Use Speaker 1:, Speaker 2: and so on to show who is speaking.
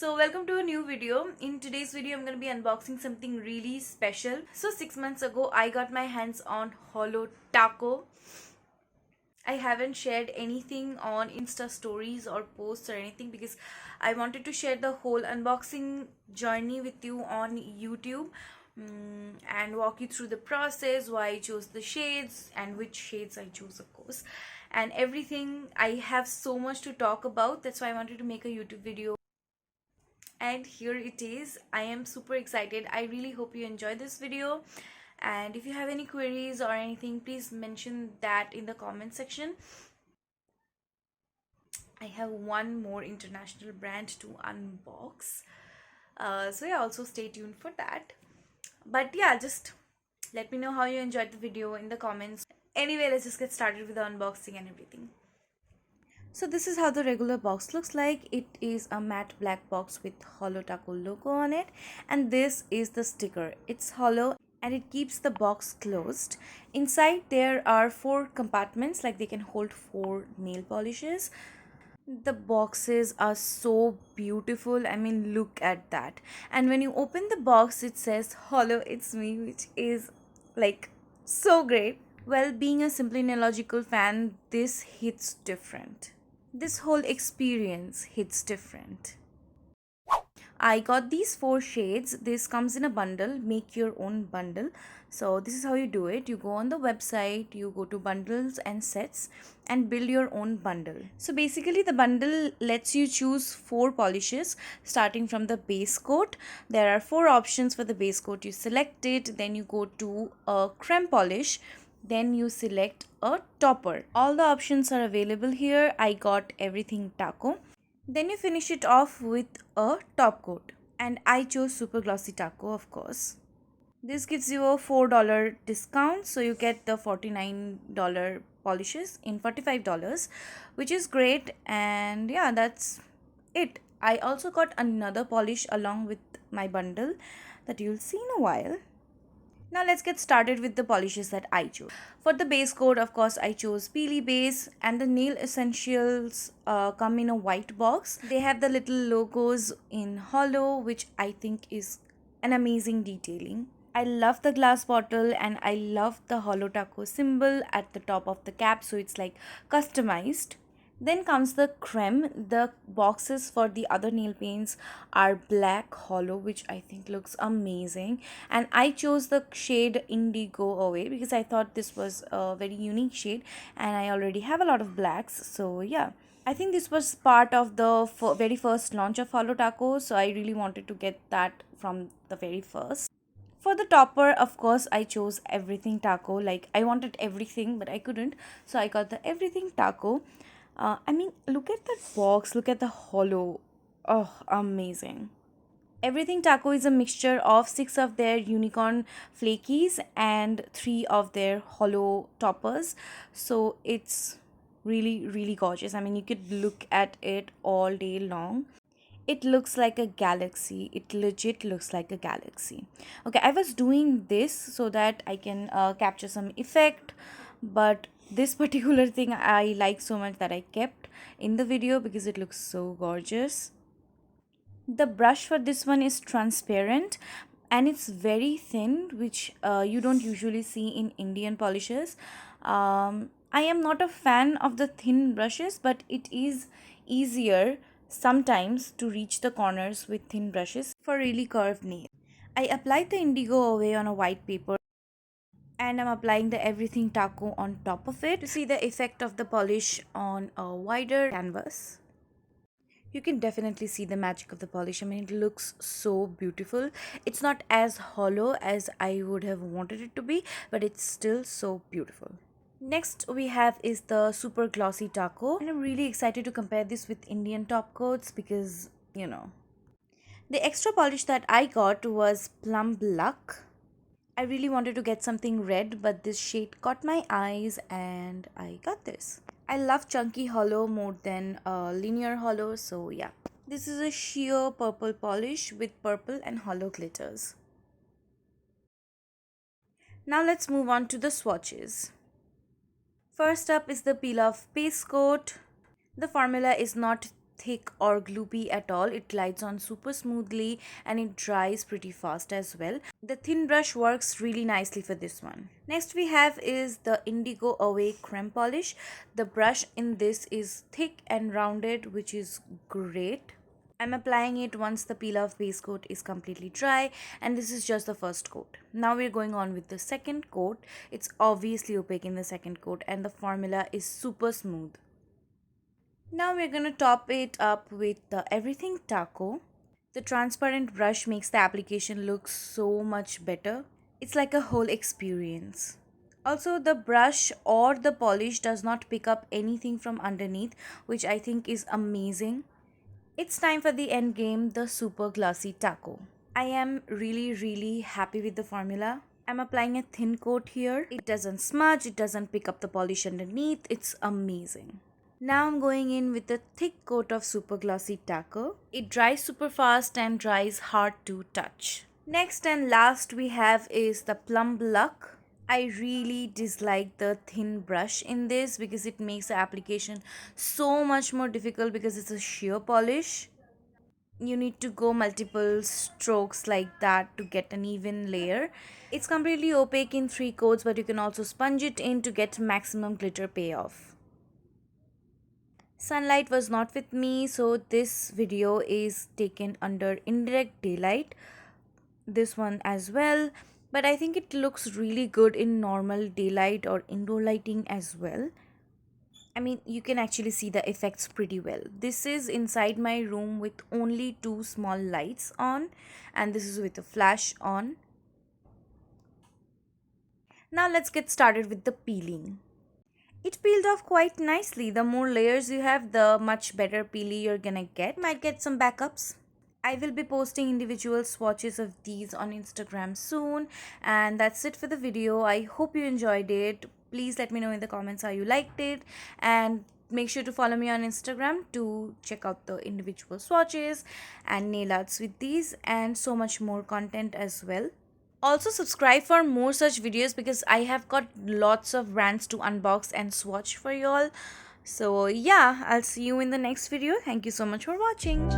Speaker 1: So welcome to a new video. In today's video I'm going to be unboxing something really special. So 6 months ago I got my hands on HOLO taco. I haven't shared anything on Insta stories or posts or anything because I wanted to share the whole unboxing journey with you on YouTube and walk you through the process, why I chose the shades and which shades I chose, of course, and everything. I have so much to talk about. That's why I wanted to make a YouTube video. And here it is. I am super excited. I really hope you enjoy this video, and if you have any queries or anything, please mention that in the comment section. I have one more international brand to unbox, so yeah, also stay tuned for that. But yeah, just let me know how you enjoyed the video in the comments. Anyway, let's just get started with the unboxing and everything. So this is how the regular box looks like. It is a matte black box with HOLO taco logo on it, and this is the sticker. It's hollow and it keeps the box closed. Inside there are 4 compartments, like they can hold 4 nail polishes. The boxes are so beautiful. I mean, look at that. And when you open the box, it says HOLO it's me, which is like so great. Well, being a Simply Nailogical fan, this hits different. This whole experience hits different. I got these 4 shades. This comes in a bundle. Make your own bundle. So this is how you do it. You go on the website, you go to bundles and sets and build your own bundle. So basically the bundle lets you choose 4 polishes starting from the base coat. There are 4 options for the base coat. You select it, then you go to a creme polish, then you select a topper. All the options are available here. I got everything taco. Then you finish it off with a top coat, and I chose super glossy taco, of course. This gives you a $4 discount, so you get the $49 polishes in $45, which is great. And yeah, that's it. I also got another polish along with my bundle that you'll see in a while. Now let's get started with the polishes that I chose. For the base coat, of course, I chose Peely Base, and the nail essentials come in a white box. They have the little logos in hollow, which I think is an amazing detailing. I love the glass bottle, and I love the hollow taco symbol at the top of the cap, so it's like customized. Then comes the creme. The boxes for the other nail paints are black hollow, which I think looks amazing. And I chose the shade Indigo Away because I thought this was a very unique shade, and I already have a lot of blacks. So yeah, I think this was part of the very first launch of Hollow Taco, so I really wanted to get that from the very first. For the topper, of course, I chose Everything Taco. Like, I wanted everything, but I couldn't. So I got the Everything Taco. I mean, look at that box. Look at the hollow. Oh, amazing. Everything Taco is a mixture of 6 of their unicorn flakies and 3 of their hollow toppers. So it's really, really gorgeous. I mean, you could look at it all day long. It looks like a galaxy. It legit looks like a galaxy. Okay, I was doing this so that I can capture some effect, but this particular thing I like so much that I kept in the video because it looks so gorgeous. The brush for this one is transparent and it's very thin, which you don't usually see in Indian polishes. I am not a fan of the thin brushes, but it is easier sometimes to reach the corners with thin brushes for really curved nails. I applied the Indigo Away on a white paper, and I'm applying the Everything Taco on top of it to see the effect of the polish on a wider canvas. You can definitely see the magic of the polish. I mean, it looks so beautiful. It's not as hollow as I would have wanted it to be, but it's still so beautiful. Next we have is the super glossy taco, and I'm really excited to compare this with Indian top coats because, you know, the extra polish that I got was Plum Luck. I really wanted to get something red, but this shade caught my eyes and I got this. I love chunky hollow more than linear hollow, so yeah. This is a sheer purple polish with purple and hollow glitters. Now let's move on to the swatches. First up is the Peel Off Base Coat. The formula is not thick or gloopy at all. It glides on super smoothly and it dries pretty fast as well. The thin brush works really nicely for this one. Next we have is the Indigo Awake Creme Polish. The brush in this is thick and rounded, which is great. I'm applying it once the peel off base coat is completely dry, and this is just the first coat. Now we're going on with the second coat. It's obviously opaque in the second coat and the formula is super smooth. Now we're going to top it up with the Everything Taco. The transparent brush makes the application look so much better. It's like a whole experience. Also, the brush or the polish does not pick up anything from underneath, which I think is amazing. It's time for the end game, the super glossy taco. I am really happy with the formula. I'm applying a thin coat here. It doesn't smudge, it doesn't pick up the polish underneath. It's amazing. Now I'm going in with a thick coat of super glossy taco. It dries super fast and dries hard to touch. Next and last we have is the Plum Luck. I really dislike the thin brush in this because it makes the application so much more difficult because it's a sheer polish. You need to go multiple strokes like that to get an even layer. It's completely opaque in 3 coats, but you can also sponge it in to get maximum glitter payoff. Sunlight was not with me, so this video is taken under indirect daylight. This one as well, but I think it looks really good in normal daylight or indoor lighting as well. I mean, you can actually see the effects pretty well. This is inside my room with only 2 small lights on, and this is with a flash on. Now let's get started with the peeling. It peeled off quite nicely. The more layers you have, the much better peely you're gonna get. Might get some backups. I will be posting individual swatches of these on Instagram soon. And that's it for the video. I hope you enjoyed it. Please let me know in the comments how you liked it. And make sure to follow me on Instagram to check out the individual swatches and nail arts with these and so much more content as well. Also subscribe for more such videos because I have got lots of brands to unbox and swatch for y'all. So yeah, I'll see you in the next video. Thank you so much for watching.